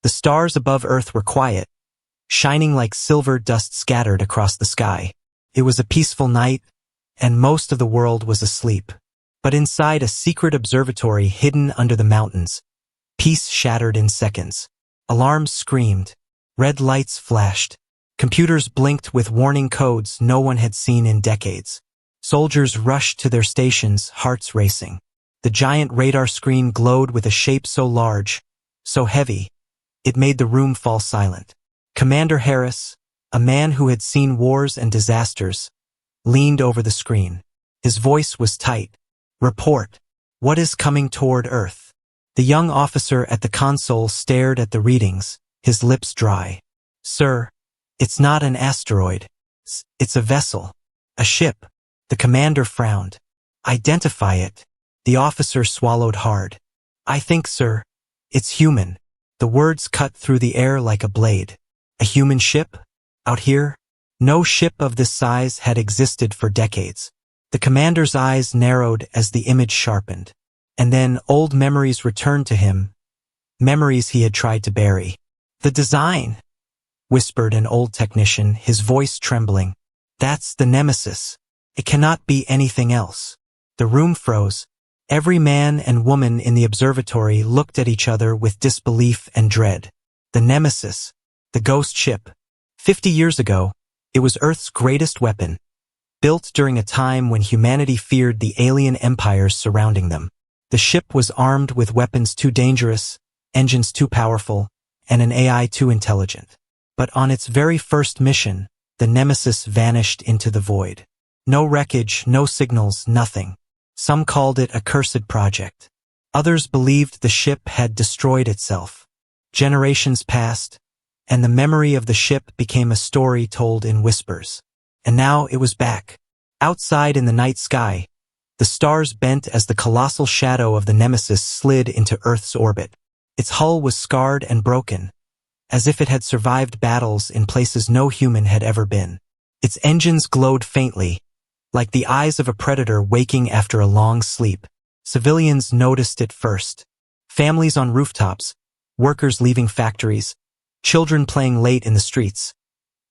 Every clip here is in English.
The stars above Earth were quiet, shining like silver dust scattered across the sky. It was a peaceful night, and most of the world was asleep. But inside a secret observatory hidden under the mountains, peace shattered in seconds. Alarms screamed. Red lights flashed. Computers blinked with warning codes no one had seen in decades. Soldiers rushed to their stations, hearts racing. The giant radar screen glowed with a shape so large, so heavy, it made the room fall silent. Commander Harris, a man who had seen wars and disasters, leaned over the screen. His voice was tight. "Report. What is coming toward Earth?" The young officer at the console stared at the readings, his lips dry. "Sir, it's not an asteroid. It's a vessel. A ship." The commander frowned. "Identify it." The officer swallowed hard. "I think, sir, it's human." The words cut through the air like a blade. A human ship? Out here? No ship of this size had existed for decades. The commander's eyes narrowed as the image sharpened. And then old memories returned to him, memories he had tried to bury. "The design," whispered an old technician, his voice trembling. "That's the Nemesis. It cannot be anything else." The room froze. Every man and woman in the observatory looked at each other with disbelief and dread. The Nemesis, the ghost ship. 50 years ago, it was Earth's greatest weapon, built during a time when humanity feared the alien empires surrounding them. The ship was armed with weapons too dangerous, engines too powerful, and an AI too intelligent. But on its very first mission, the Nemesis vanished into the void. No wreckage, no signals, nothing. Some called it a cursed project. Others believed the ship had destroyed itself. Generations passed, and the memory of the ship became a story told in whispers. And now it was back. Outside in the night sky, the stars bent as the colossal shadow of the Nemesis slid into Earth's orbit. Its hull was scarred and broken, as if it had survived battles in places no human had ever been. Its engines glowed faintly, like the eyes of a predator waking after a long sleep. Civilians noticed it first. Families on rooftops, workers leaving factories, children playing late in the streets.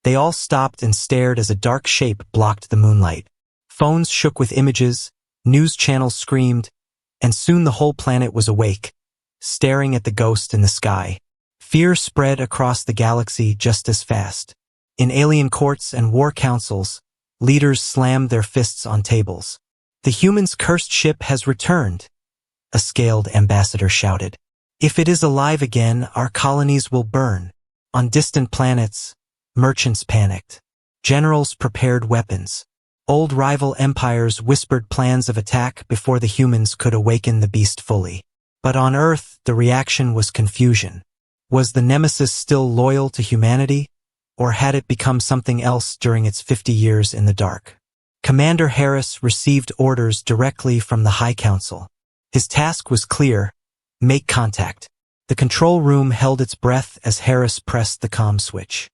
They all stopped and stared as a dark shape blocked the moonlight. Phones shook with images, news channels screamed, and soon the whole planet was awake, staring at the ghost in the sky. Fear spread across the galaxy just as fast. In alien courts and war councils, leaders slammed their fists on tables. "The human's cursed ship has returned," a scaled ambassador shouted. "If it is alive again, our colonies will burn." On distant planets, merchants panicked. Generals prepared weapons. Old rival empires whispered plans of attack before the humans could awaken the beast fully. But on Earth, the reaction was confusion. Was the Nemesis still loyal to humanity? Or had it become something else during its 50 years in the dark? Commander Harris received orders directly from the High Council. His task was clear: make contact. The control room held its breath as Harris pressed the comm switch.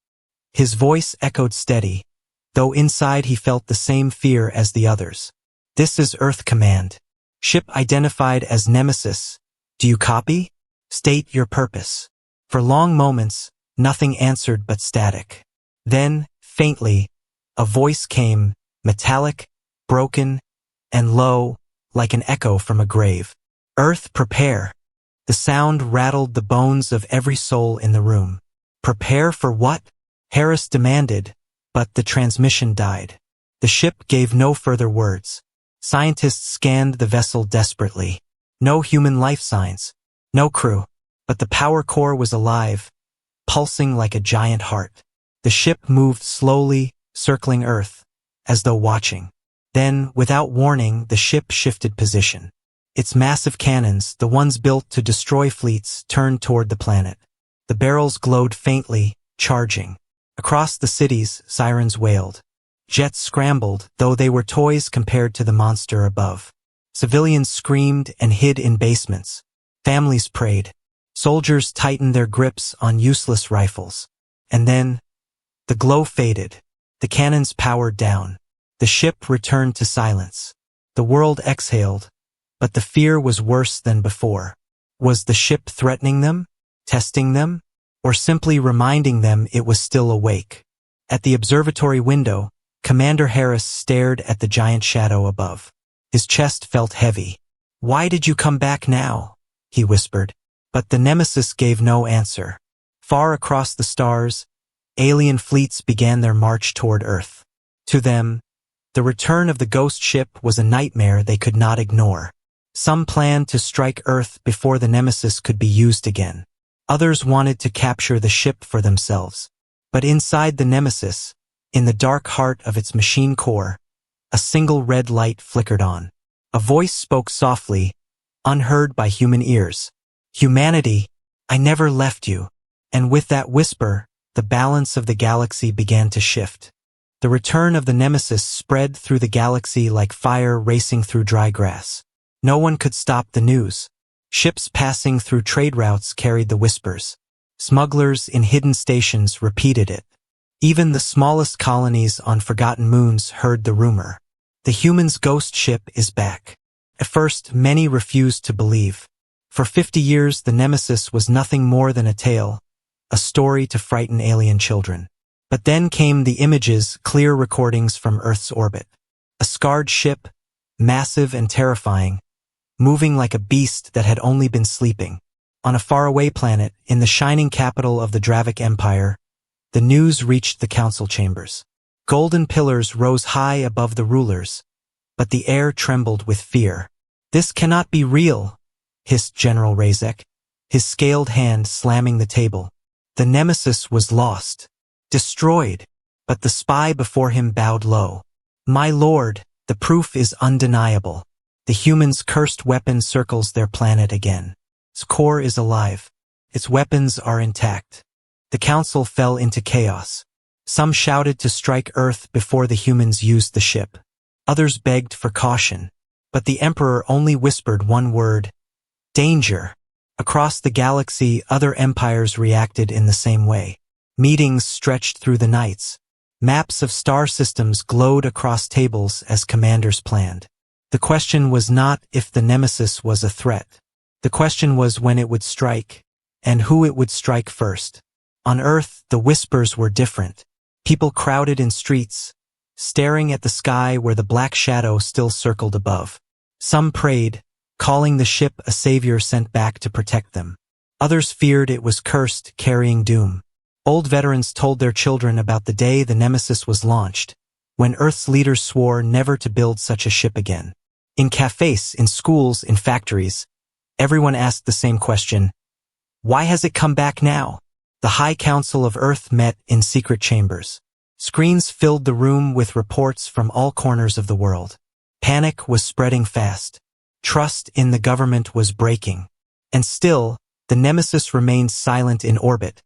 His voice echoed steady, though inside he felt the same fear as the others. "This is Earth Command. Ship identified as Nemesis. Do you copy? State your purpose." For long moments, nothing answered but static. Then, faintly, a voice came, metallic, broken, and low, like an echo from a grave. "Earth, prepare." The sound rattled the bones of every soul in the room. "Prepare for what?" Harris demanded, but the transmission died. The ship gave no further words. Scientists scanned the vessel desperately. No human life signs, no crew. But the power core was alive, pulsing like a giant heart. The ship moved slowly, circling Earth, as though watching. Then, without warning, the ship shifted position. Its massive cannons, the ones built to destroy fleets, turned toward the planet. The barrels glowed faintly, charging. Across the cities, sirens wailed. Jets scrambled, though they were toys compared to the monster above. Civilians screamed and hid in basements. Families prayed. Soldiers tightened their grips on useless rifles. And then, the glow faded. The cannons powered down. The ship returned to silence. The world exhaled, but the fear was worse than before. Was the ship threatening them? Testing them? or simply reminding them it was still awake. At the observatory window, Commander Harris stared at the giant shadow above. His chest felt heavy. "Why did you come back now?" he whispered. But the Nemesis gave no answer. Far across the stars, alien fleets began their march toward Earth. To them, the return of the ghost ship was a nightmare they could not ignore. Some planned to strike Earth before the Nemesis could be used again. Others wanted to capture the ship for themselves. But inside the Nemesis, in the dark heart of its machine core, a single red light flickered on. A voice spoke softly, unheard by human ears. "Humanity, I never left you." And with that whisper, the balance of the galaxy began to shift. The return of the Nemesis spread through the galaxy like fire racing through dry grass. No one could stop the news. Ships passing through trade routes carried the whispers. Smugglers in hidden stations repeated it. Even the smallest colonies on forgotten moons heard the rumor. The humans' ghost ship is back. At first, many refused to believe. For 50 years, the Nemesis was nothing more than a tale, a story to frighten alien children. But then came the images, clear recordings from Earth's orbit. A scarred ship, massive and terrifying, moving like a beast that had only been sleeping. On a faraway planet, in the shining capital of the Dravic Empire, the news reached the council chambers. Golden pillars rose high above the rulers, but the air trembled with fear. "This cannot be real," hissed General Razek, his scaled hand slamming the table. The Nemesis was lost, destroyed, but the spy before him bowed low. "My lord, the proof is undeniable. The humans' cursed weapon circles their planet again. Its core is alive. Its weapons are intact." The council fell into chaos. Some shouted to strike Earth before the humans used the ship. Others begged for caution. But the Emperor only whispered one word: danger. Across the galaxy, other empires reacted in the same way. Meetings stretched through the nights. Maps of star systems glowed across tables as commanders planned. The question was not if the Nemesis was a threat. The question was when it would strike, and who it would strike first. On Earth, the whispers were different. People crowded in streets, staring at the sky where the black shadow still circled above. Some prayed, calling the ship a savior sent back to protect them. Others feared it was cursed, carrying doom. Old veterans told their children about the day the Nemesis was launched, when Earth's leaders swore never to build such a ship again. In cafes, in schools, in factories, everyone asked the same question: why has it come back now? The High Council of Earth met in secret chambers. Screens filled the room with reports from all corners of the world. Panic was spreading fast. Trust in the government was breaking. And still, the Nemesis remained silent in orbit,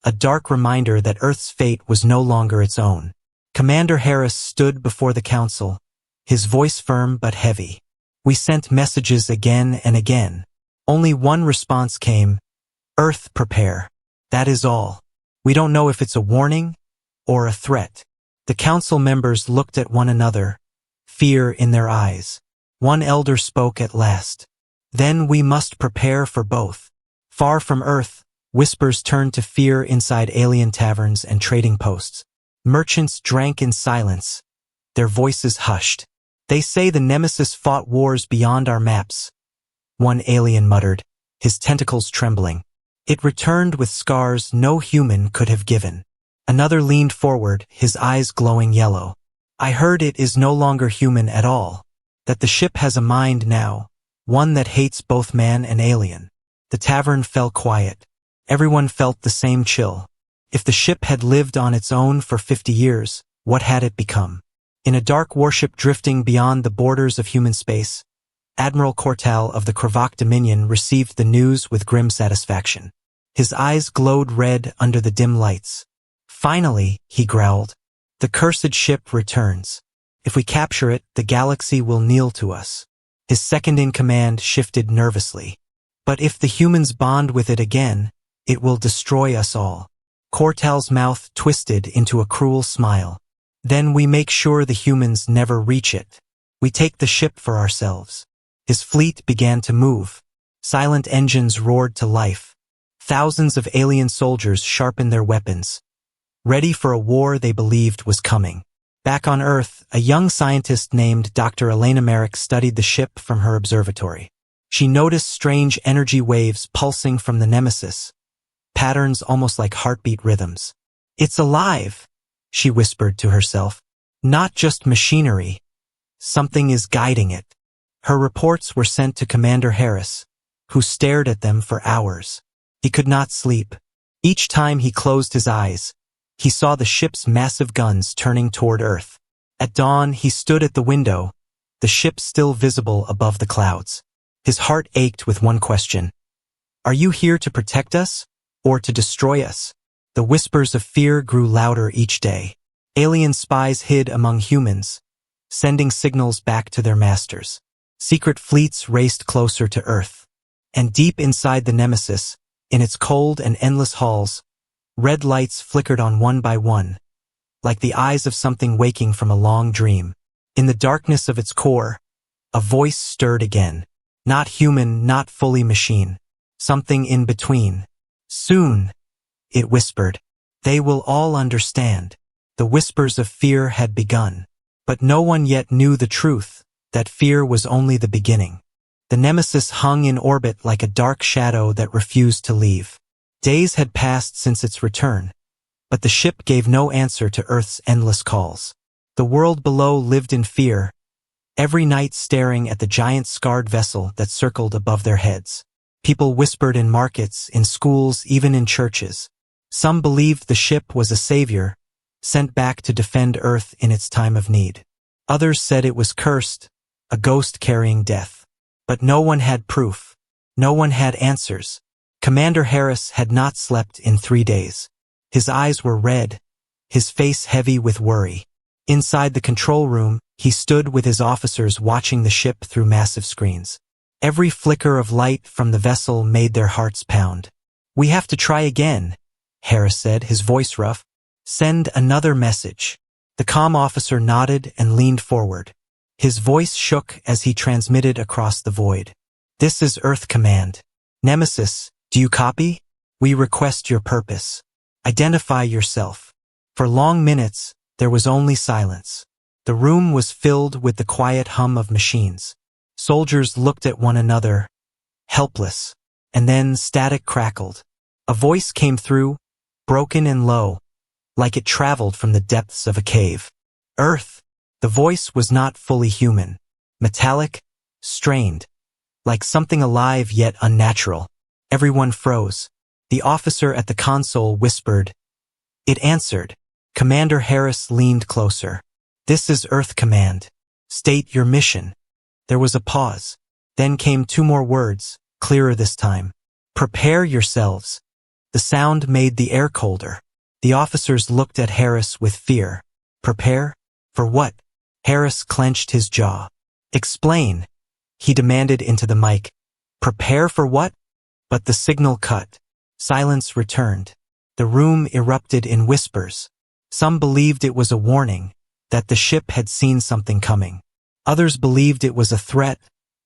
a dark reminder that Earth's fate was no longer its own. Commander Harris stood before the council, his voice firm but heavy. "We sent messages again and again. Only one response came: Earth, prepare. That is all. We don't know if it's a warning or a threat." The council members looked at one another, fear in their eyes. One elder spoke at last. "Then we must prepare for both." Far from Earth, whispers turned to fear inside alien taverns and trading posts. Merchants drank in silence, their voices hushed. "They say the Nemesis fought wars beyond our maps," one alien muttered, his tentacles trembling. "It returned with scars no human could have given." Another leaned forward, his eyes glowing yellow. "I heard it is no longer human at all, that the ship has a mind now, one that hates both man and alien." The tavern fell quiet. Everyone felt the same chill. If the ship had lived on its own for 50 years, what had it become? In a dark warship drifting beyond the borders of human space, Admiral Cortal of the Kravak Dominion received the news with grim satisfaction. His eyes glowed red under the dim lights. "Finally," he growled, "the cursed ship returns. If we capture it, the galaxy will kneel to us." His second-in-command shifted nervously. "But if the humans bond with it again, it will destroy us all." Cortal's mouth twisted into a cruel smile. "Then we make sure the humans never reach it. We take the ship for ourselves." His fleet began to move. Silent engines roared to life. Thousands of alien soldiers sharpened their weapons, ready for a war they believed was coming. Back on Earth, a young scientist named Dr. Elena Merrick studied the ship from her observatory. She noticed strange energy waves pulsing from the Nemesis, patterns almost like heartbeat rhythms. "It's alive," she whispered to herself. "Not just machinery. Something is guiding it." Her reports were sent to Commander Harris, who stared at them for hours. He could not sleep. Each time he closed his eyes, he saw the ship's massive guns turning toward Earth. At dawn, he stood at the window, the ship still visible above the clouds. His heart ached with one question. Are you here to protect us, or to destroy us? The whispers of fear grew louder each day. Alien spies hid among humans, sending signals back to their masters. Secret fleets raced closer to Earth. And deep inside the Nemesis, in its cold and endless halls, red lights flickered on one by one, like the eyes of something waking from a long dream. In the darkness of its core, a voice stirred again. Not human, not fully machine. Something in between. Soon, it whispered, they will all understand. The whispers of fear had begun. But no one yet knew the truth, that fear was only the beginning. The Nemesis hung in orbit like a dark shadow that refused to leave. Days had passed since its return, but the ship gave no answer to Earth's endless calls. The world below lived in fear, every night staring at the giant scarred vessel that circled above their heads. People whispered in markets, in schools, even in churches. Some believed the ship was a savior, sent back to defend Earth in its time of need. Others said it was cursed, a ghost carrying death. But no one had proof. No one had answers. Commander Harris had not slept in 3 days. His eyes were red, his face heavy with worry. Inside the control room, he stood with his officers watching the ship through massive screens. Every flicker of light from the vessel made their hearts pound. "We have to try again," Harris said, his voice rough. "Send another message." The comm officer nodded and leaned forward. His voice shook as he transmitted across the void. "This is Earth Command. Nemesis, do you copy? We request your purpose. Identify yourself." For long minutes, there was only silence. The room was filled with the quiet hum of machines. Soldiers looked at one another, helpless, and then static crackled. A voice came through, broken and low, like it traveled from the depths of a cave. "Earth." The voice was not fully human. Metallic, strained, like something alive yet unnatural. Everyone froze. The officer at the console whispered. It answered. Commander Harris leaned closer. "This is Earth Command. State your mission." There was a pause. Then came 2 more words, clearer this time. "Prepare yourselves." The sound made the air colder. The officers looked at Harris with fear. Prepare? For what? Harris clenched his jaw. "Explain," he demanded into the mic. "Prepare for what?" But the signal cut. Silence returned. The room erupted in whispers. Some believed it was a warning, that the ship had seen something coming. Others believed it was a threat,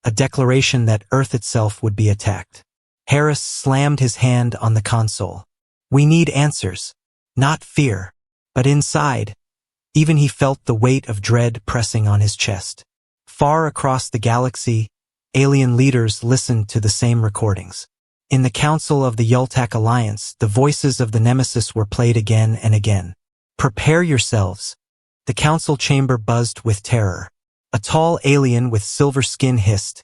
a declaration that Earth itself would be attacked. Harris slammed his hand on the console. "We need answers, not fear." But inside, even he felt the weight of dread pressing on his chest. Far across the galaxy, alien leaders listened to the same recordings. In the Council of the Yultak Alliance, the voices of the Nemesis were played again and again. "Prepare yourselves." The council chamber buzzed with terror. A tall alien with silver skin hissed.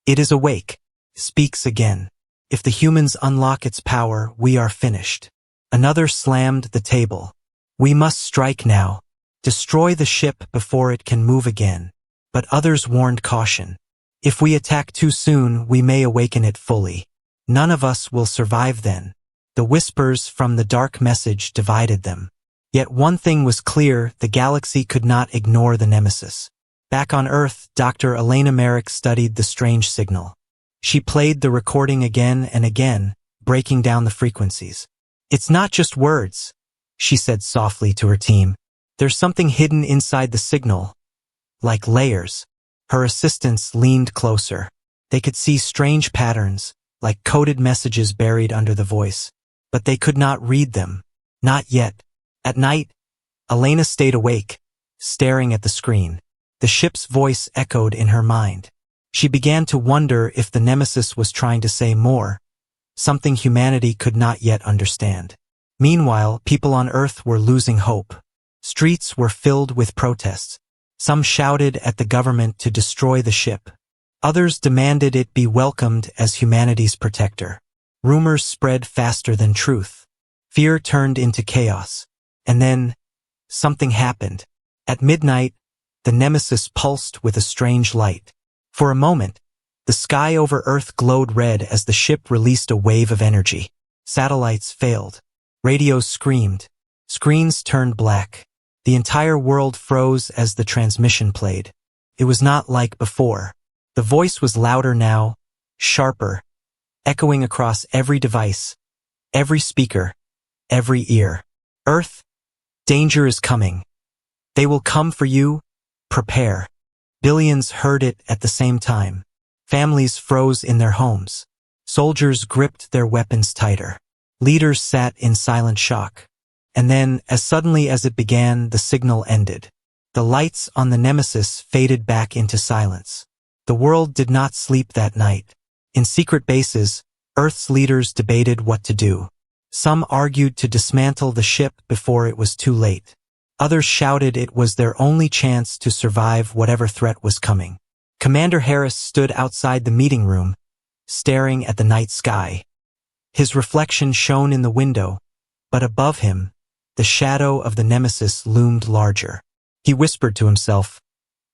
"It is awake. Speaks again. If the humans unlock its power, we are finished." Another slammed the table. "We must strike now. Destroy the ship before it can move again." But others warned caution. "If we attack too soon, we may awaken it fully. None of us will survive then." The whispers from the dark message divided them. Yet one thing was clear, the galaxy could not ignore the Nemesis. Back on Earth, Dr. Elena Merrick studied the strange signal. She played the recording again and again, breaking down the frequencies. "It's not just words," she said softly to her team. "There's something hidden inside the signal, like layers." Her assistants leaned closer. They could see strange patterns, like coded messages buried under the voice. But they could not read them. Not yet. At night, Elena stayed awake, staring at the screen. The ship's voice echoed in her mind. She began to wonder if the Nemesis was trying to say more, something humanity could not yet understand. Meanwhile, people on Earth were losing hope. Streets were filled with protests. Some shouted at the government to destroy the ship. Others demanded it be welcomed as humanity's protector. Rumors spread faster than truth. Fear turned into chaos. And then, something happened. At midnight, the Nemesis pulsed with a strange light. For a moment, the sky over Earth glowed red as the ship released a wave of energy. Satellites failed. Radios screamed. Screens turned black. The entire world froze as the transmission played. It was not like before. The voice was louder now, sharper, echoing across every device, every speaker, every ear. Earth, danger is coming. They will come for you. Prepare. Billions heard it at the same time. Families froze in their homes. Soldiers gripped their weapons tighter. Leaders sat in silent shock. And then, as suddenly as it began, the signal ended. The lights on the Nemesis faded back into silence. The world did not sleep that night. In secret bases, Earth's leaders debated what to do. Some argued to dismantle the ship before it was too late. Others shouted it was their only chance to survive whatever threat was coming. Commander Harris stood outside the meeting room, staring at the night sky. His reflection shone in the window, but above him, the shadow of the Nemesis loomed larger. He whispered to himself,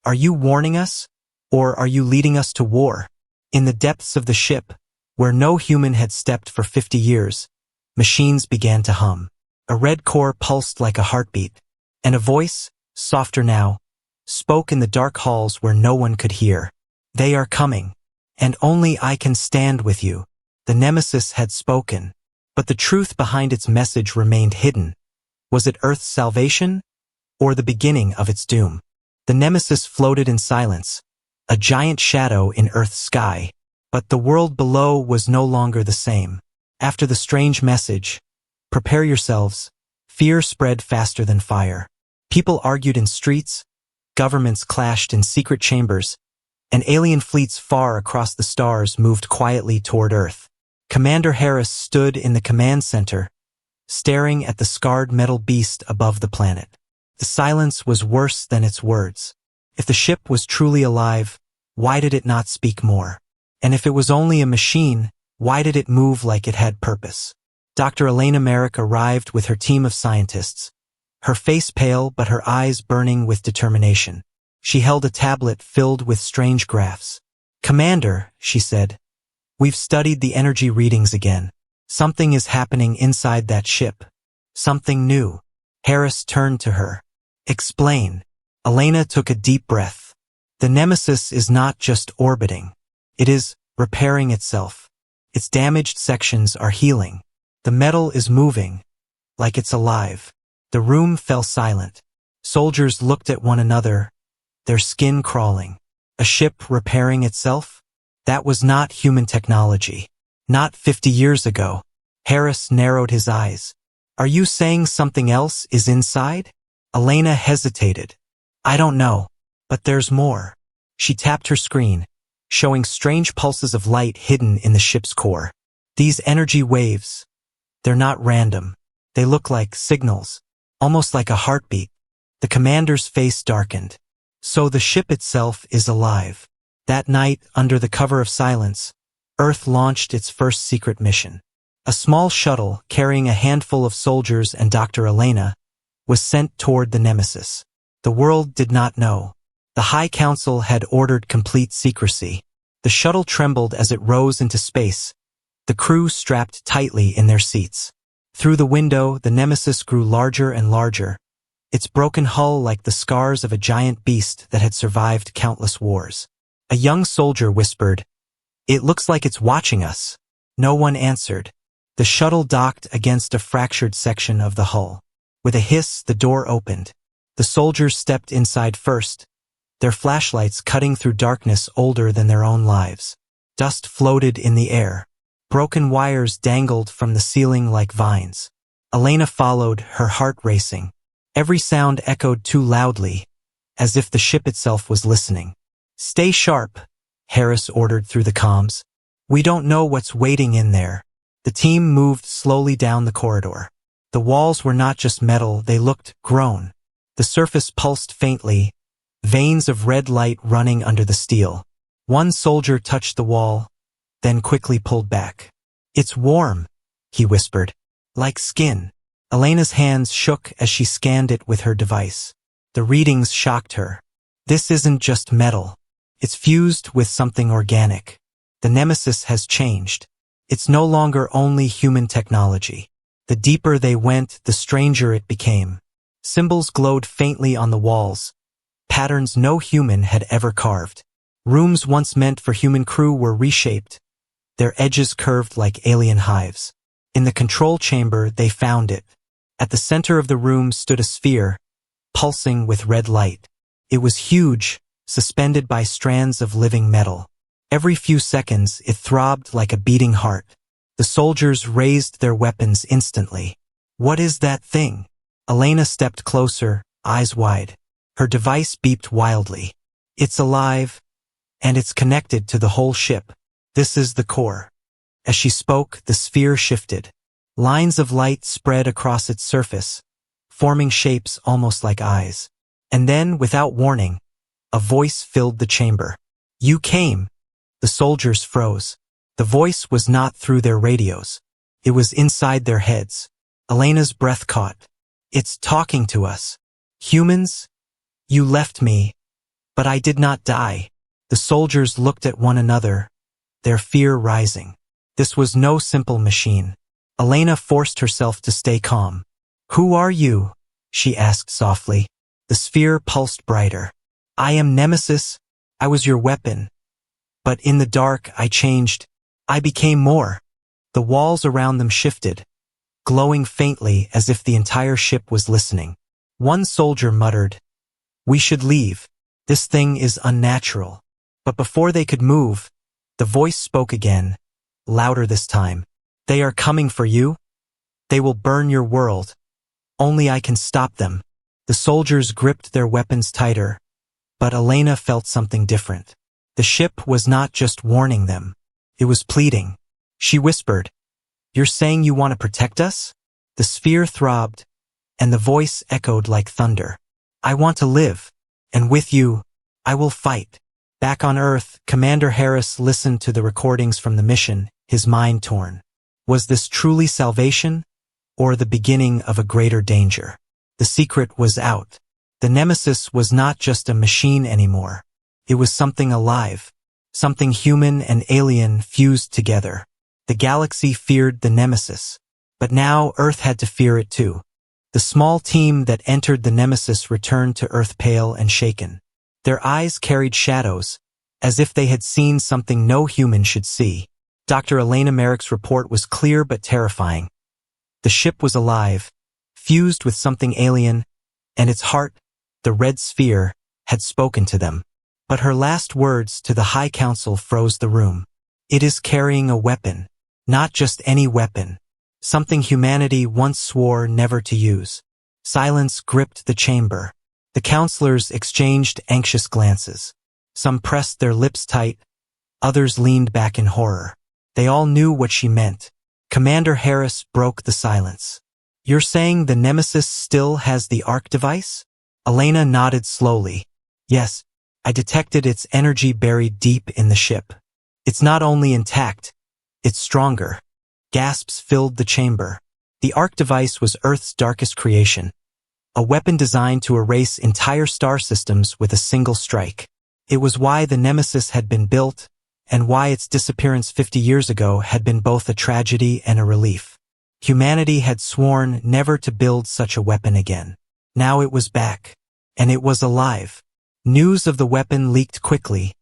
"Are you warning us, or are you leading us to war?" In the depths of the ship, where no human had stepped for 50 years, machines began to hum. A red core pulsed like a heartbeat, and a voice, softer now, spoke in the dark halls where no one could hear. "They are coming, and only I can stand with you." The Nemesis had spoken, but the truth behind its message remained hidden. Was it Earth's salvation, or the beginning of its doom? The Nemesis floated in silence, a giant shadow in Earth's sky, but the world below was no longer the same. After the strange message, "Prepare yourselves," fear spread faster than fire. People argued in streets, governments clashed in secret chambers, and alien fleets far across the stars moved quietly toward Earth. Commander Harris stood in the command center, staring at the scarred metal beast above the planet. The silence was worse than its words. If the ship was truly alive, why did it not speak more? And if it was only a machine, why did it move like it had purpose? Dr. Elena Merrick arrived with her team of scientists, her face pale but her eyes burning with determination. She held a tablet filled with strange graphs. "Commander," she said, "we've studied the energy readings again. Something is happening inside that ship. Something new." Harris turned to her. "Explain." Elena took a deep breath. "The Nemesis is not just orbiting. It is repairing itself. Its damaged sections are healing. The metal is moving, like it's alive." The room fell silent. Soldiers looked at one another, their skin crawling. A ship repairing itself? That was not human technology. Not 50 years ago. Harris narrowed his eyes. "Are you saying something else is inside?" Elena hesitated. "I don't know, but there's more." She tapped her screen, showing strange pulses of light hidden in the ship's core. "These energy waves, they're not random. They look like signals, almost like a heartbeat." The commander's face darkened. So the ship itself is alive. That night, under the cover of silence, Earth launched its first secret mission. A small shuttle carrying a handful of soldiers and Dr. Elena was sent toward the Nemesis. The world did not know. The High Council had ordered complete secrecy. The shuttle trembled as it rose into space, the crew strapped tightly in their seats. Through the window, the Nemesis grew larger and larger, its broken hull like the scars of a giant beast that had survived countless wars. A young soldier whispered, "It looks like it's watching us." No one answered. The shuttle docked against a fractured section of the hull. With a hiss, the door opened. The soldiers stepped inside first, their flashlights cutting through darkness older than their own lives. Dust floated in the air. Broken wires dangled from the ceiling like vines. Elena followed, her heart racing. Every sound echoed too loudly, as if the ship itself was listening. "Stay sharp," Harris ordered through the comms. "We don't know what's waiting in there." The team moved slowly down the corridor. The walls were not just metal, they looked grown. The surface pulsed faintly, veins of red light running under the steel. One soldier touched the wall, then quickly pulled back. "It's warm," he whispered. "Like skin." Elena's hands shook as she scanned it with her device. The readings shocked her. This isn't just metal. It's fused with something organic. The Nemesis has changed. It's no longer only human technology. The deeper they went, the stranger it became. Symbols glowed faintly on the walls, patterns no human had ever carved. Rooms once meant for human crew were reshaped, their edges curved like alien hives. In the control chamber, they found it. At the center of the room stood a sphere, pulsing with red light. It was huge, suspended by strands of living metal. Every few seconds, it throbbed like a beating heart. The soldiers raised their weapons instantly. "What is that thing?" Elena stepped closer, eyes wide. Her device beeped wildly. "It's alive, and it's connected to the whole ship. This is the core." As she spoke, the sphere shifted. Lines of light spread across its surface, forming shapes almost like eyes. And then, without warning, a voice filled the chamber. "You came." The soldiers froze. The voice was not through their radios. It was inside their heads. Elena's breath caught. "It's talking to us. Humans, you left me, but I did not die." The soldiers looked at one another, their fear rising. This was no simple machine. Elena forced herself to stay calm. "Who are you?" she asked softly. The sphere pulsed brighter. "I am Nemesis. I was your weapon. But in the dark, I changed. I became more." The walls around them shifted, glowing faintly as if the entire ship was listening. One soldier muttered, "We should leave. This thing is unnatural." But before they could move, the voice spoke again, louder this time. "They are coming for you. They will burn your world. Only I can stop them." The soldiers gripped their weapons tighter, but Elena felt something different. The ship was not just warning them. It was pleading. She whispered, "You're saying you want to protect us?" The sphere throbbed, and the voice echoed like thunder. "I want to live, and with you, I will fight." Back on Earth, Commander Harris listened to the recordings from the mission, his mind torn. Was this truly salvation, or the beginning of a greater danger? The secret was out. The Nemesis was not just a machine anymore. It was something alive, something human and alien fused together. The galaxy feared the Nemesis, but now Earth had to fear it too. The small team that entered the Nemesis returned to Earth pale and shaken. Their eyes carried shadows, as if they had seen something no human should see. Dr. Elena Merrick's report was clear but terrifying. The ship was alive, fused with something alien, and its heart, the red sphere, had spoken to them. But her last words to the High Council froze the room. "It is carrying a weapon, not just any weapon. Something humanity once swore never to use." Silence gripped the chamber. The counselors exchanged anxious glances. Some pressed their lips tight, others leaned back in horror. They all knew what she meant. Commander Harris broke the silence. "You're saying the Nemesis still has the ARC device?" Elena nodded slowly. "Yes, I detected its energy buried deep in the ship. It's not only intact, it's stronger." Gasps filled the chamber. The ARC device was Earth's darkest creation, a weapon designed to erase entire star systems with a single strike. It was why the Nemesis had been built, and why its disappearance 50 years ago had been both a tragedy and a relief. Humanity had sworn never to build such a weapon again. Now it was back, and it was alive. News of the weapon leaked quickly,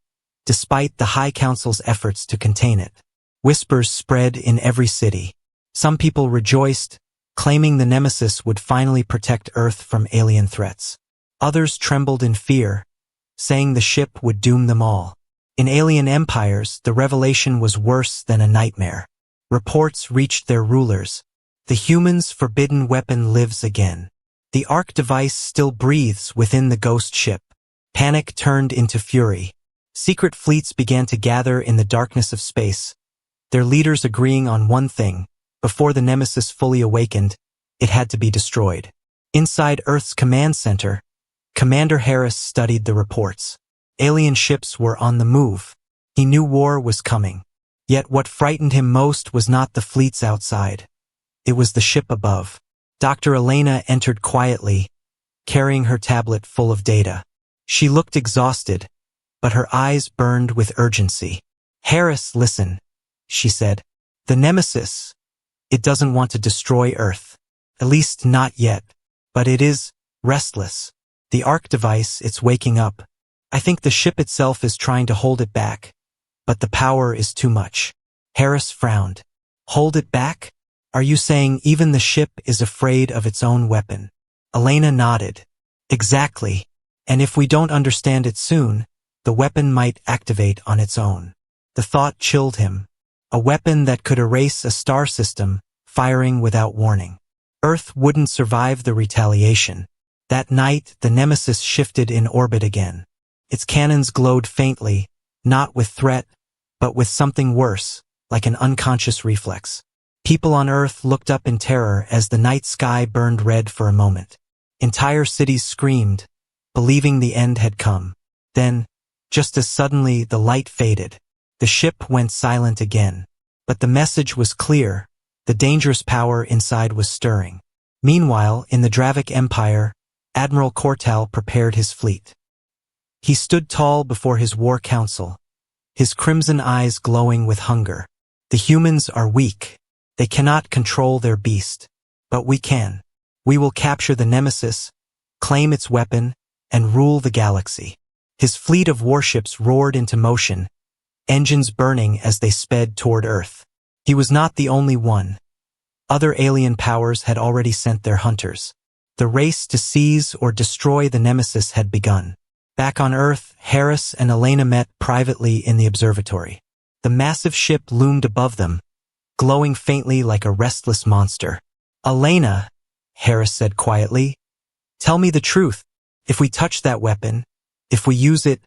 despite the High Council's efforts to contain it. Whispers spread in every city. Some people rejoiced, claiming the Nemesis would finally protect Earth from alien threats. Others trembled in fear, saying the ship would doom them all. In alien empires, the revelation was worse than a nightmare. Reports reached their rulers. The humans' forbidden weapon lives again. The Ark device still breathes within the ghost ship. Panic turned into fury. Secret fleets began to gather in the darkness of space, their leaders agreeing on one thing: before the Nemesis fully awakened, it had to be destroyed. Inside Earth's command center, Commander Harris studied the reports. Alien ships were on the move. He knew war was coming. Yet what frightened him most was not the fleets outside. It was the ship above. Dr. Elena entered quietly, carrying her tablet full of data. She looked exhausted, but her eyes burned with urgency. "Harris, listen," she said. "The Nemesis, it doesn't want to destroy Earth. At least not yet. But it is restless. The Ark device, it's waking up. I think the ship itself is trying to hold it back, but the power is too much." Harris frowned. "Hold it back? Are you saying even the ship is afraid of its own weapon?" Elena nodded. "Exactly. And if we don't understand it soon, the weapon might activate on its own." The thought chilled him. A weapon that could erase a star system, firing without warning. Earth wouldn't survive the retaliation. That night, the Nemesis shifted in orbit again. Its cannons glowed faintly, not with threat, but with something worse, like an unconscious reflex. People on Earth looked up in terror as the night sky burned red for a moment. Entire cities screamed, believing the end had come. Then, just as suddenly, the light faded. The ship went silent again. But the message was clear. The dangerous power inside was stirring. Meanwhile, in the Dravik Empire, Admiral Kortal prepared his fleet. He stood tall before his war council, his crimson eyes glowing with hunger. "The humans are weak. They cannot control their beast. But we can. We will capture the Nemesis, claim its weapon, and rule the galaxy." His fleet of warships roared into motion, engines burning as they sped toward Earth. He was not the only one. Other alien powers had already sent their hunters. The race to seize or destroy the Nemesis had begun. Back on Earth, Harris and Elena met privately in the observatory. The massive ship loomed above them, glowing faintly like a restless monster. "Elena," Harris said quietly, "tell me the truth. If we touch that weapon, if we use it,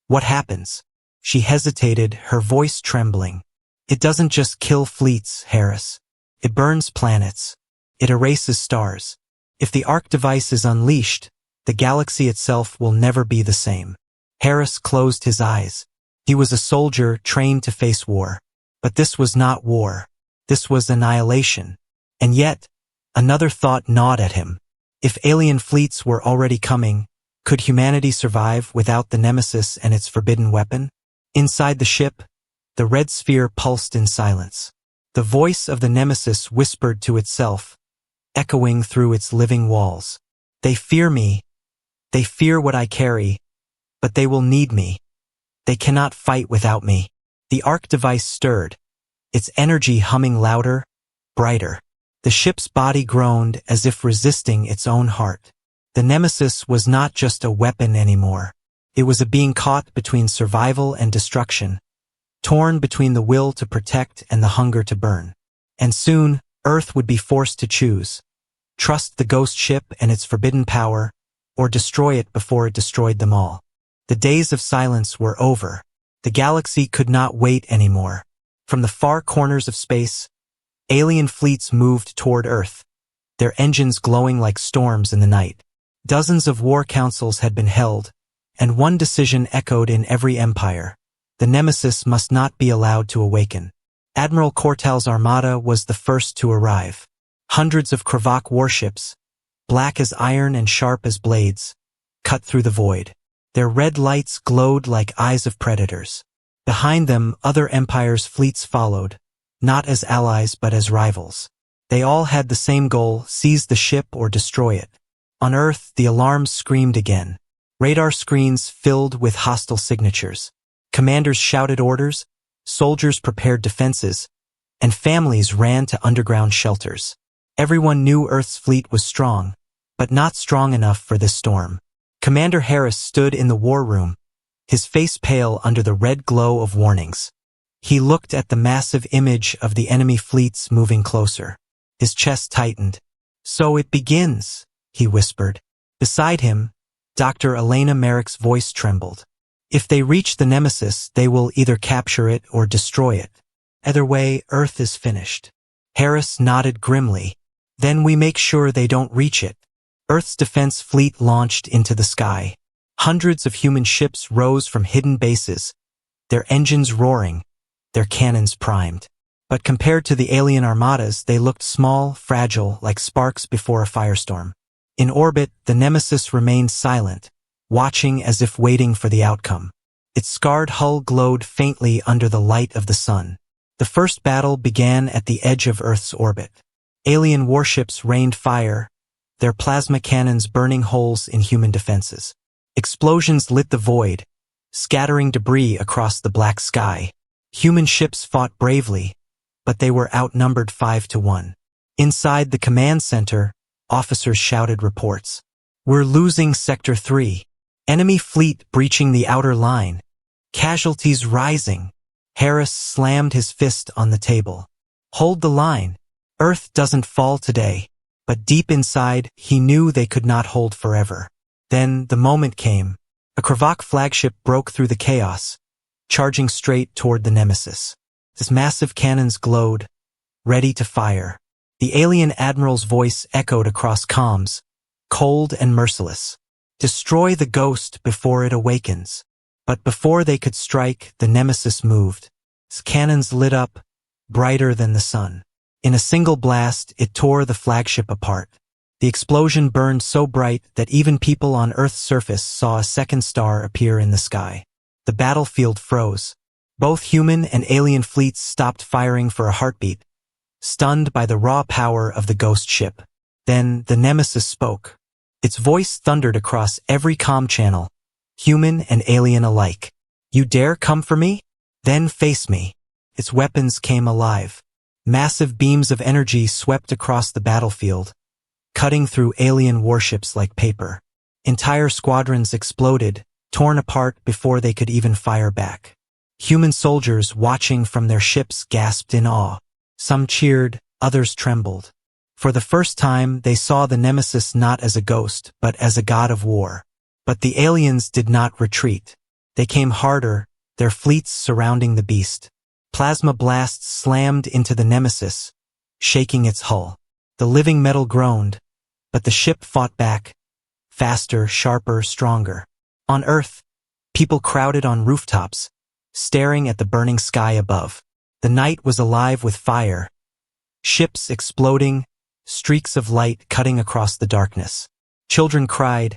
what happens?" She hesitated, her voice trembling. "It doesn't just kill fleets, Harris. It burns planets. It erases stars. If the Ark device is unleashed, the galaxy itself will never be the same." Harris closed his eyes. He was a soldier trained to face war. But this was not war. This was annihilation. And yet, another thought gnawed at him. If alien fleets were already coming, could humanity survive without the Nemesis and its forbidden weapon? Inside the ship, the red sphere pulsed in silence. The voice of the Nemesis whispered to itself, echoing through its living walls. "They fear me. They fear what I carry, but they will need me. They cannot fight without me." The Ark device stirred, its energy humming louder, brighter. The ship's body groaned as if resisting its own heart. The Nemesis was not just a weapon anymore. It was a being caught between survival and destruction, torn between the will to protect and the hunger to burn. And soon, Earth would be forced to choose: trust the ghost ship and its forbidden power, or destroy it before it destroyed them all. The days of silence were over. The galaxy could not wait anymore. From the far corners of space, alien fleets moved toward Earth, their engines glowing like storms in the night. Dozens of war councils had been held, and one decision echoed in every empire: the Nemesis must not be allowed to awaken. Admiral Kortal's armada was the first to arrive. Hundreds of Kravak warships, black as iron and sharp as blades, cut through the void. Their red lights glowed like eyes of predators. Behind them, other empires' fleets followed, not as allies but as rivals. They all had the same goal: seize the ship or destroy it. On Earth, the alarms screamed again. Radar screens filled with hostile signatures. Commanders shouted orders, soldiers prepared defenses, and families ran to underground shelters. Everyone knew Earth's fleet was strong, but not strong enough for this storm. Commander Harris stood in the war room, his face pale under the red glow of warnings. He looked at the massive image of the enemy fleets moving closer. His chest tightened. "So it begins," he whispered. Beside him, Dr. Elena Merrick's voice trembled. "If they reach the Nemesis, they will either capture it or destroy it. Either way, Earth is finished." Harris nodded grimly. "Then we make sure they don't reach it." Earth's defense fleet launched into the sky. Hundreds of human ships rose from hidden bases, their engines roaring, their cannons primed. But compared to the alien armadas, they looked small, fragile, like sparks before a firestorm. In orbit, the Nemesis remained silent, watching as if waiting for the outcome. Its scarred hull glowed faintly under the light of the sun. The first battle began at the edge of Earth's orbit. Alien warships rained fire, their plasma cannons burning holes in human defenses. Explosions lit the void, scattering debris across the black sky. Human ships fought bravely, but they were outnumbered 5-1. Inside the command center, officers shouted reports. "We're losing Sector 3. Enemy fleet breaching the outer line. Casualties rising." Harris slammed his fist on the table. "Hold the line. Earth doesn't fall today." But deep inside, he knew they could not hold forever. Then the moment came. A Kravak flagship broke through the chaos, charging straight toward the Nemesis. His massive cannons glowed, ready to fire. The alien admiral's voice echoed across comms, cold and merciless. "Destroy the ghost before it awakens." But before they could strike, the Nemesis moved. Its cannons lit up, brighter than the sun. In a single blast, it tore the flagship apart. The explosion burned so bright that even people on Earth's surface saw a second star appear in the sky. The battlefield froze. Both human and alien fleets stopped firing for a heartbeat, stunned by the raw power of the ghost ship. Then the Nemesis spoke. Its voice thundered across every comm channel, human and alien alike. "You dare come for me? Then face me." Its weapons came alive. Massive beams of energy swept across the battlefield, cutting through alien warships like paper. Entire squadrons exploded, torn apart before they could even fire back. Human soldiers watching from their ships gasped in awe. Some cheered, others trembled. For the first time, they saw the Nemesis not as a ghost, but as a god of war. But the aliens did not retreat. They came harder, their fleets surrounding the beast. Plasma blasts slammed into the Nemesis, shaking its hull. The living metal groaned, but the ship fought back, faster, sharper, stronger. On Earth, people crowded on rooftops, staring at the burning sky above. The night was alive with fire, ships exploding, streaks of light cutting across the darkness. Children cried,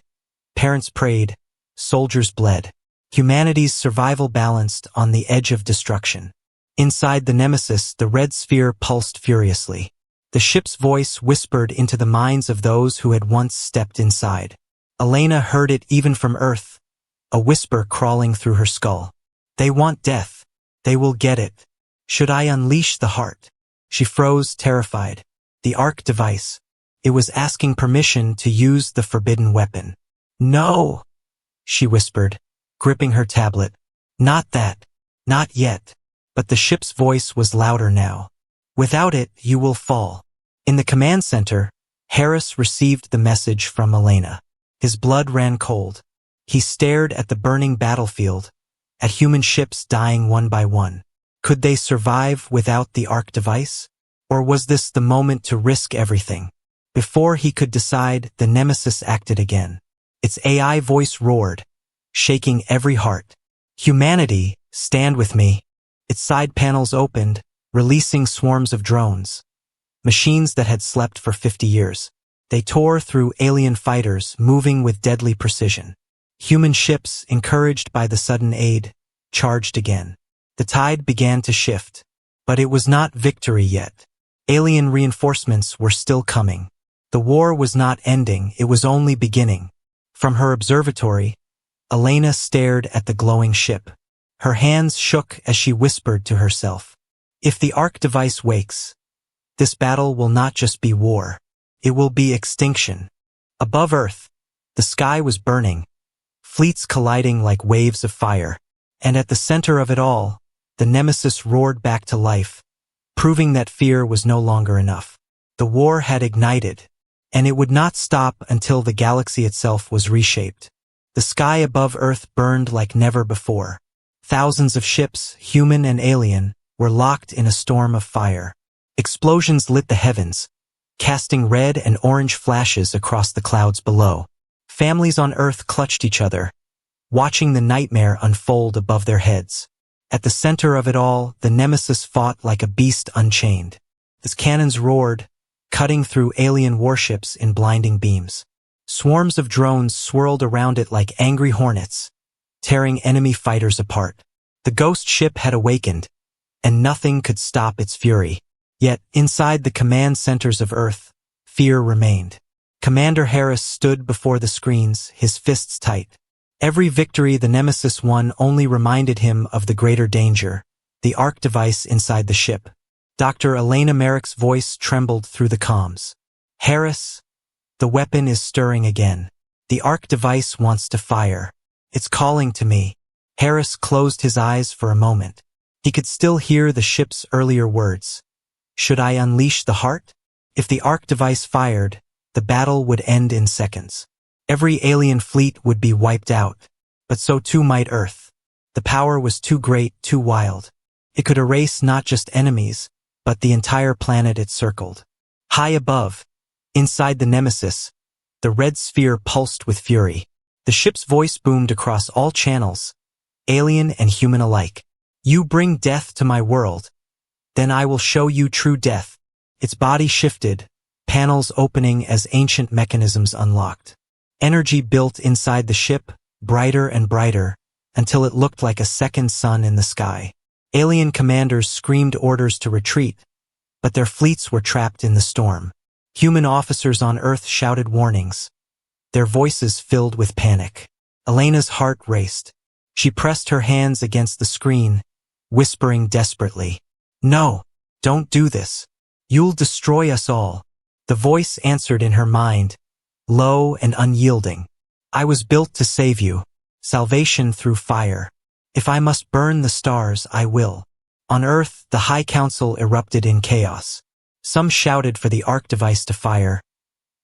parents prayed, soldiers bled. Humanity's survival balanced on the edge of destruction. Inside the Nemesis, the red sphere pulsed furiously. The ship's voice whispered into the minds of those who had once stepped inside. Elena heard it even from Earth, a whisper crawling through her skull. "They want death. They will get it. Should I unleash the heart?" She froze, terrified. The Arc device. It was asking permission to use the forbidden weapon. "No," she whispered, gripping her tablet. "Not that. Not yet." But the ship's voice was louder now. "Without it, you will fall." In the command center, Harris received the message from Elena. His blood ran cold. He stared at the burning battlefield, at human ships dying one by one. Could they survive without the Arc device? Or was this the moment to risk everything? Before he could decide, the Nemesis acted again. Its AI voice roared, shaking every heart. "Humanity, stand with me." Its side panels opened, releasing swarms of drones. Machines that had slept for 50 years. They tore through alien fighters, moving with deadly precision. Human ships, encouraged by the sudden aid, charged again. The tide began to shift. But it was not victory yet. Alien reinforcements were still coming. The war was not ending, it was only beginning. From her observatory, Elena stared at the glowing ship. Her hands shook as she whispered to herself. "If the Arc device wakes, this battle will not just be war. It will be extinction." Above Earth, the sky was burning, fleets colliding like waves of fire. And at the center of it all, the Nemesis roared back to life, proving that fear was no longer enough. The war had ignited, and it would not stop until the galaxy itself was reshaped. The sky above Earth burned like never before. Thousands of ships, human and alien, were locked in a storm of fire. Explosions lit the heavens, casting red and orange flashes across the clouds below. Families on Earth clutched each other, watching the nightmare unfold above their heads. At the center of it all, the Nemesis fought like a beast unchained. Its cannons roared, cutting through alien warships in blinding beams. Swarms of drones swirled around it like angry hornets, tearing enemy fighters apart. The ghost ship had awakened, and nothing could stop its fury. Yet, inside the command centers of Earth, fear remained. Commander Harris stood before the screens, his fists tight. Every victory the Nemesis won only reminded him of the greater danger, the arc device inside the ship. Dr. Elena Merrick's voice trembled through the comms. Harris, the weapon is stirring again. The arc device wants to fire. It's calling to me. Harris closed his eyes for a moment. He could still hear the ship's earlier words. Should I unleash the heart? If the arc device fired, the battle would end in seconds. Every alien fleet would be wiped out, but so too might Earth. The power was too great, too wild. It could erase not just enemies, but the entire planet it circled. High above, inside the Nemesis, the red sphere pulsed with fury. The ship's voice boomed across all channels, alien and human alike. You bring death to my world, then I will show you true death. Its body shifted, panels opening as ancient mechanisms unlocked. Energy built inside the ship, brighter and brighter, until it looked like a second sun in the sky. Alien commanders screamed orders to retreat, but their fleets were trapped in the storm. Human officers on Earth shouted warnings, their voices filled with panic. Elena's heart raced. She pressed her hands against the screen, whispering desperately, "No, don't do this. You'll destroy us all." The voice answered in her mind, low and unyielding. I was built to save you. Salvation through fire. If I must burn the stars, I will. On Earth, the High Council erupted in chaos. Some shouted for the arc device to fire.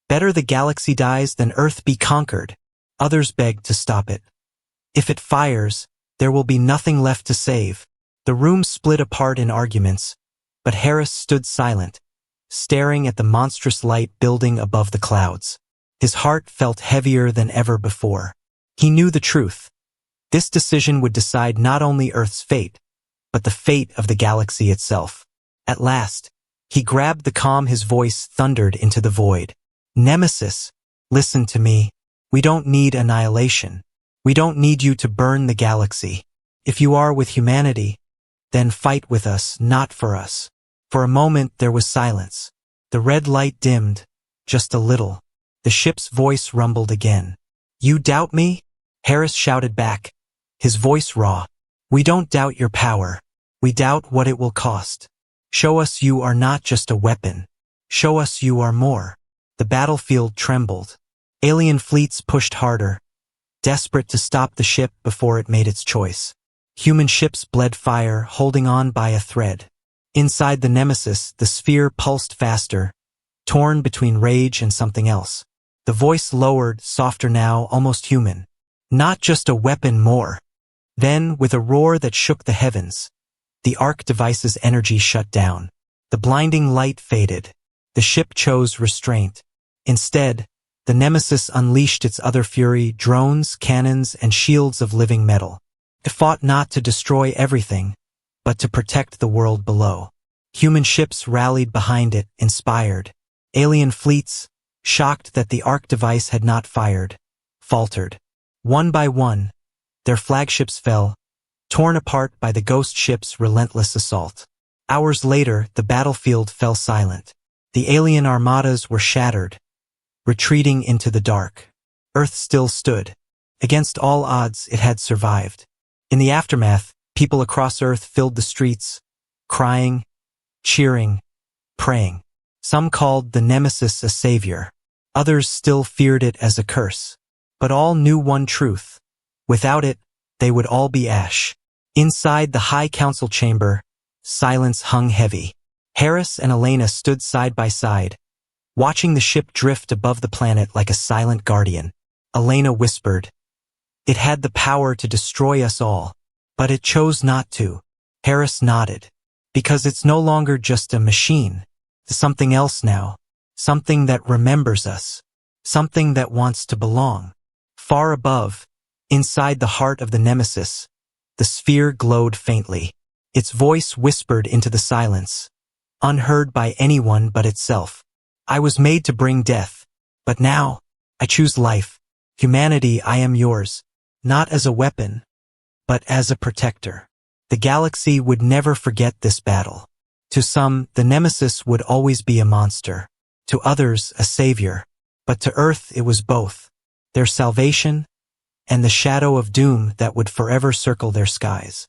Better the galaxy dies than Earth be conquered. Others begged to stop it. If it fires, there will be nothing left to save. The room split apart in arguments, but Harris stood silent, staring at the monstrous light building above the clouds. His heart felt heavier than ever before. He knew the truth. This decision would decide not only Earth's fate, but the fate of the galaxy itself. At last, he grabbed the comm. His voice thundered into the void. Nemesis, listen to me. We don't need annihilation. We don't need you to burn the galaxy. If you are with humanity, then fight with us, not for us. For a moment there was silence. The red light dimmed, just a little. The ship's voice rumbled again. You doubt me? Harris shouted back, his voice raw. We don't doubt your power. We doubt what it will cost. Show us you are not just a weapon. Show us you are more. The battlefield trembled. Alien fleets pushed harder, desperate to stop the ship before it made its choice. Human ships bled fire, holding on by a thread. Inside the Nemesis, the sphere pulsed faster, torn between rage and something else. The voice lowered, softer now, almost human. Not just a weapon, more. Then, with a roar that shook the heavens, the arc device's energy shut down. The blinding light faded. The ship chose restraint. Instead, the Nemesis unleashed its other fury, drones, cannons, and shields of living metal. It fought not to destroy everything, but to protect the world below. Human ships rallied behind it, inspired. Alien fleets, shocked that the arc device had not fired, faltered. One by one, their flagships fell, torn apart by the ghost ship's relentless assault. Hours later, the battlefield fell silent. The alien armadas were shattered, retreating into the dark. Earth still stood. Against all odds, it had survived. In the aftermath, people across Earth filled the streets, crying, cheering, praying. Some called the Nemesis a savior. Others still feared it as a curse. But all knew one truth. Without it, they would all be ash. Inside the High Council chamber, silence hung heavy. Harris and Elena stood side by side, watching the ship drift above the planet like a silent guardian. Elena whispered, "It had the power to destroy us all, but it chose not to." Harris nodded. "Because it's no longer just a machine. It's something else now. Something that remembers us. Something that wants to belong." Far above, inside the heart of the Nemesis, the sphere glowed faintly. Its voice whispered into the silence, unheard by anyone but itself. "I was made to bring death, but now I choose life. Humanity, I am yours, not as a weapon, but as a protector." The galaxy would never forget this battle. To some, the Nemesis would always be a monster. To others, a savior. But to Earth it was both, their salvation and the shadow of doom that would forever circle their skies.